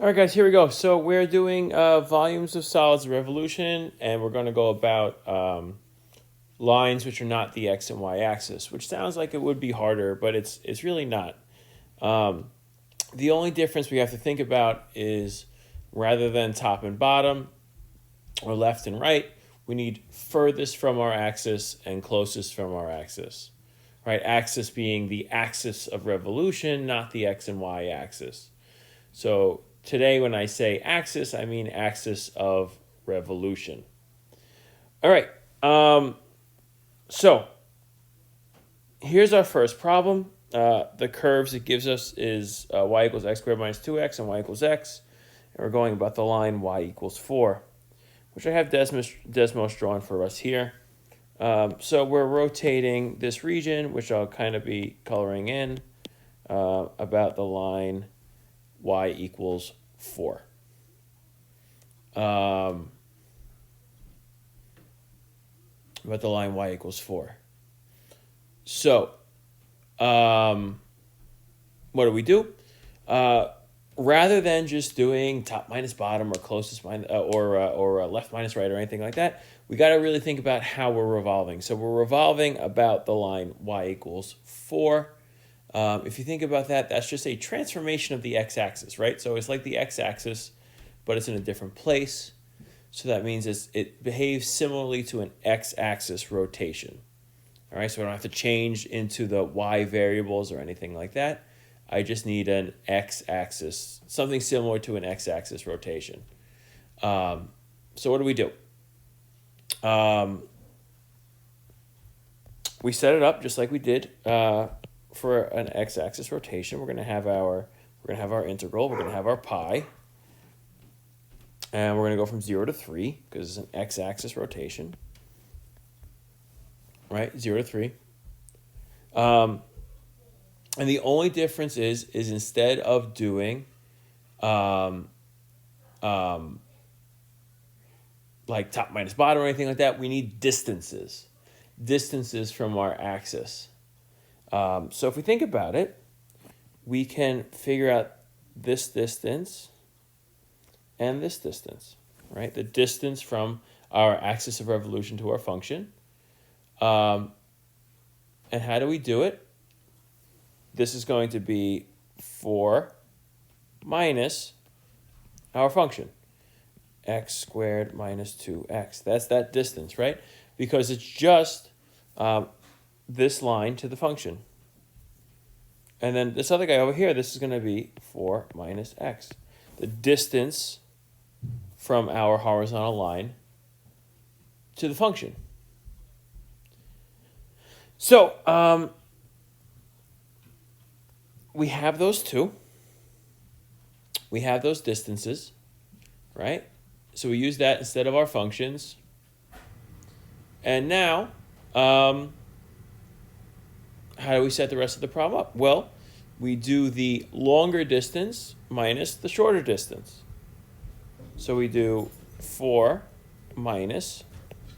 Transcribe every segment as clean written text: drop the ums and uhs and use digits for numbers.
All right, guys, here we go. So we're doing volumes of solids revolution, and we're going to go about lines which are not the x and y axis, which sounds like it would be harder, but it's really not. The only difference we have to think about is rather than top and bottom or left and right, we need furthest from our axis and closest from our axis. Right? Axis being the axis of revolution, not the x and y axis. So today, when I say axis, I mean axis of revolution. All right. So here's our first problem. The curves it gives us is y equals x squared minus 2x and y equals x. And we're going about the line y equals 4, which I have Desmos drawn for us here. So we're rotating this region, which I'll kind of be coloring in, about the line y equals 4. About the line y equals 4. So, what do? Rather than just doing top minus bottom or closest minus, or left minus right or anything like that, we got to really think about how we're revolving. So we're revolving about the line y equals 4. If you think about that, that's just a transformation of the x-axis, right? So it's like the x-axis, but it's in a different place. So that means it behaves similarly to an x-axis rotation. All right, so I don't have to change into the y variables or anything like that. I just need an x-axis, something similar to an x-axis rotation. So what do? We set it up just like we did for an x-axis rotation. We're gonna have our integral. We're gonna have our pi, and we're gonna go from 0 to 3 because it's an x-axis rotation, right? 0 to 3. And the only difference is instead of doing like top minus bottom or anything like that, we need distances from our axis. So if we think about it, we can figure out this distance and this distance, right? The distance from our axis of revolution to our function. And how do we do it? This is going to be 4 minus our function, x squared minus 2x. That's that distance, right? Because it's just this line to the function. And then this other guy over here, this is going to be 4 minus x. The distance from our horizontal line to the function. So we have those two. We have those distances, right? So we use that instead of our functions. And now, how do we set the rest of the problem up? Well, we do the longer distance minus the shorter distance. So we do 4 minus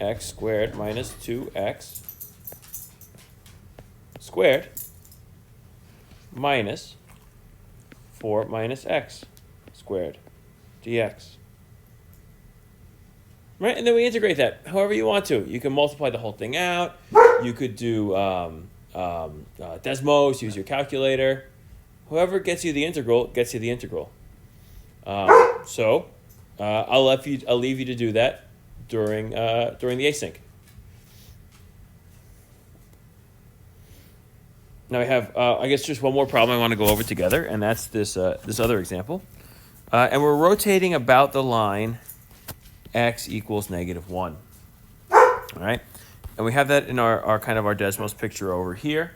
x squared minus 2x squared minus 4 minus x squared dx. Right, and then we integrate that however you want to. You can multiply the whole thing out. You could do Desmos, use your calculator. Whoever gets you the integral gets you the integral. So I'll leave you to do that during the async. Now we have, I guess, just one more problem I want to go over together, and that's this other example. And we're rotating about the line x equals -1. All right? And we have that in our kind of our Desmos picture over here.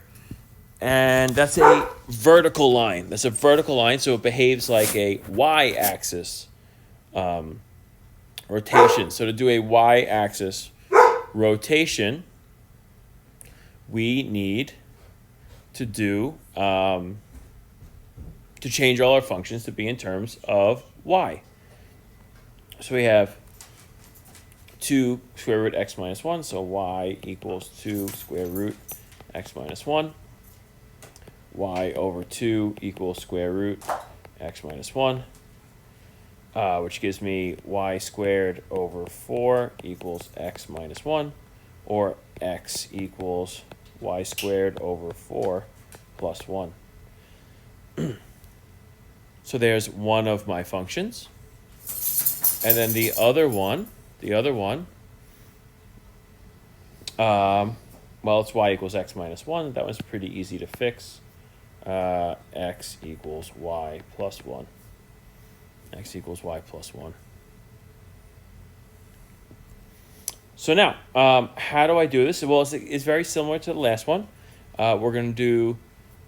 And that's a vertical line. That's a vertical line, so it behaves like a y-axis rotation. So to do a y-axis rotation, we need to do to change all our functions to be in terms of y. So we have 2 square root x minus 1, so y equals 2 square root x minus 1. Y over 2 equals square root x minus 1. which gives me y squared over 4 equals x minus 1, or x equals y squared over 4 plus 1. So there's one of my functions. And then the other one, well, it's y equals x minus 1. That was pretty easy to fix. X equals y plus 1. X equals y plus 1. So now, how do I do this? Well, it's very similar to the last one. We're going to do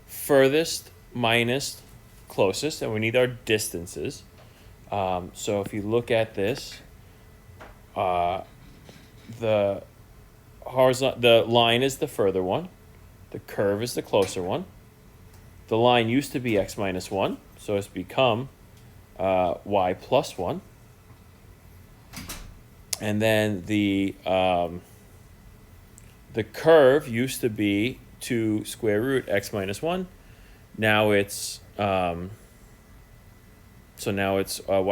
furthest minus closest, and we need our distances. So if you look at this, the line is the further one. The curve is the closer one. The line used to be x minus 1, so it's become y plus 1. And then the curve used to be 2 square root x minus 1. Now it's y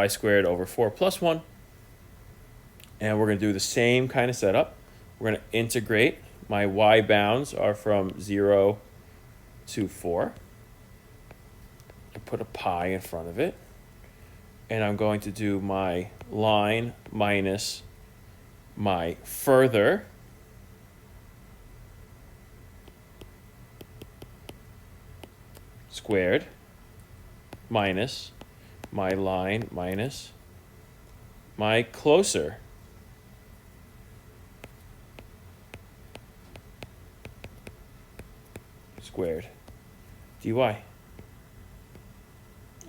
squared over 4 plus 1. And we're going to do the same kind of setup. We're going to integrate. My y bounds are from 0 to 4. I put a pi in front of it. And I'm going to do my line minus my further squared minus my line minus my closer squared dy.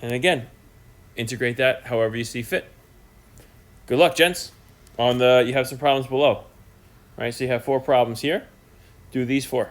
And again, integrate that however you see fit. Good luck, gents. You have some problems below. All right, so you have 4 problems here. Do these 4.